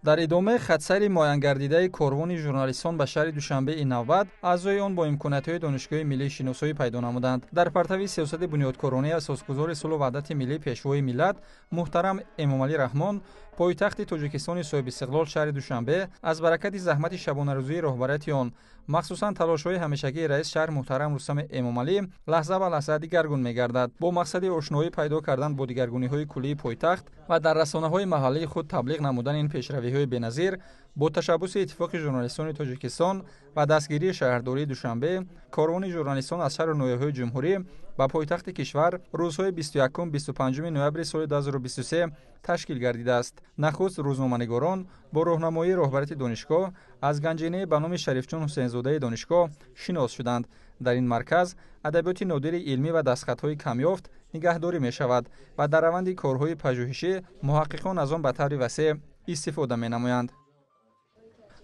در ادامه خطسری مایان کاروان ژورنالیستان به شهر دوشنبه این نوبت اعضای آن با امکانات‌های دانشگاه ملی شناسایی پیدا نمودند. در پرتو سیاست بنیادکارانه اساسگذار صلح و وحدت ملی پیشوای ملت محترم امامعلی رحمان پایتخت تاجیکستان صاحب استقلال شهر دوشنبه از برکت زحمت شبانه روزی رهبریت آن مخصوصا تلاش‌های همیشگی رئیس شهر محترم رستم امامعلی لحظه به لحظه دیگرگون می‌گردد. با مقصد آشنایی پیدا کردن با دیگرگونی‌های کلی پایتخت و در رسانه‌های محلی خود تبلیغ نمودن این پیشروی‌های بی‌نظیر با تشبث اتفاق ژورنالیستان تاجیکستان و دستگیری شهرداری دوشنبه کاروان ژورنالیستان از شهر نویهای جمهوری با پایتخت کشور روزهای 21 و 25 نوامبر سال 2023 تشکیل گردیده است. نخست روزنامه‌نگاران با راهنمایی رهبریت دانشگاه از گنجینه به نام شریفجان حسین‌زاده دانشگاه شناس شدند. در این مرکز ادبیات نادر علمی و دستخط‌های کمیافت نگهداری می‌شود و در روند کارهای پژوهشی محققان از آن به طور وسیع استفاده می‌نمایند.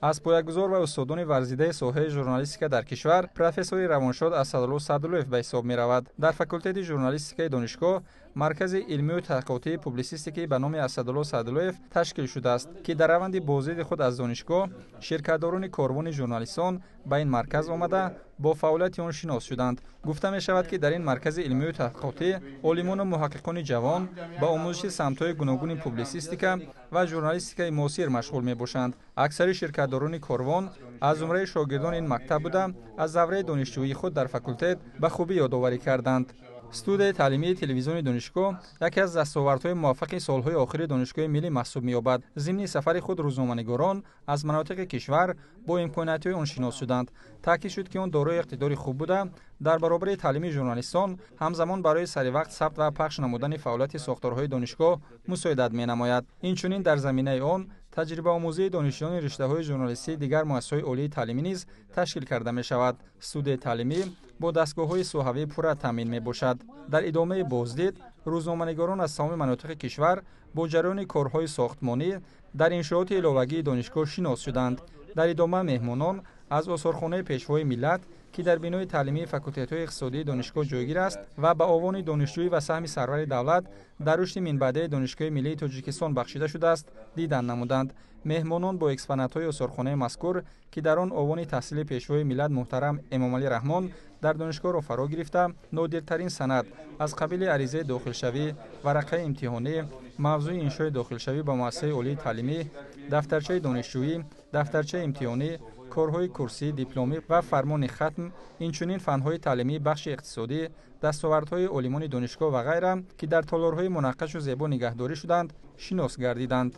از پایه‌گذار و استادان ورزیده ساحه ژورنالیستیک در کشور پروفسور روانشاد اسدالله صدراللویف به حساب می‌رود. در فاکولته ژورنالیستیک دانشگاه مرکز علمی و تحقیقاتی پوبلیسیستیکی به نام اسدالله صدراللویف تشکیل شده است که در روند بازدید خود از دانشگاه شرکت‌داران کاروان ژورنالیستان به این مرکز آمده با فعالیت آن شناس شدند. گفته می شود که در این مرکز علمی و تحقیقاتی عالمان و محققان جوان با آموزش سمت‌های گوناگون پوبلیسیستیک و ژورنالیستیک معاصر مشغول می باشند. اکثر شرکت‌داران کاروان از زمره شاگردان این مکتب بوده از دوره دانشجویی خود در فاکولته به خوبی یادآوری کردند. استودیوی تعلیمی تلویزیون دانشگاه یکی از دستاوردهای موفق سالهای آخر دانشگاه ملی محسوب می‌یابد. ضمن سفر خود روزنامه‌نگاران از مناطق کشور با امکانات‌های آن شناس شدند. تاکید شد که آن دارای اقتدار خوب بوده در برابر تعلیم ژورنالیستان همزمان برای سری وقت ثبت و پخش نمودن فعالیت ساختارهای دانشگاه مساعدت می‌نماید. اینچنین در زمینه آن تجربه آموزی دانشجویان رشته‌های ژورنالیستی دیگر مؤسسه‌های عالی تعلیمی نیز تشکیل کرده می‌شود. استودیوی تعلیمی با دستگاه‌های سوحوی پورا تامین می‌باشد. در ادامه بازدید روزنامه‌نگاران از تمام مناطق کشور با جریان کارهای ساختمانی در انشاءات علاوگی دانشگاه شناس شدند. در ادامه مهمانان از آثارخانه پیشوای ملت که در بینای تعلیمی فاکولته اقتصادی دانشگاه جایگیر است و به آوان دانشجویی و سهم سرور دولت در رشد منبعه دانشگاه ملی تاجیکستان بخشیده شده است دیدن نمودند. مهمانان با اکسپونات‌های آثارخانه مذکور که در آن آوان تحصیل پیشوای ملت محترم امامعلی رحمان در دانشگاه را فرا گرفته نادرترین سند از قبیل عریضه داخلشوی، ورقه امتحانی، موضوع انشاء داخلشوی به مؤسسه عالی تعلیمی، دفترچه دانشجویی، دفترچه امتحانی، کارهای کورسی، دیپلمی و فرمان ختم، اینچنین فن‌های تعلیمی بخش اقتصادی، دستاوردهای عالمان دانشگاه و غیره که در تالارهای منقش و زیبا نگهداری شدند شناس گردیدند.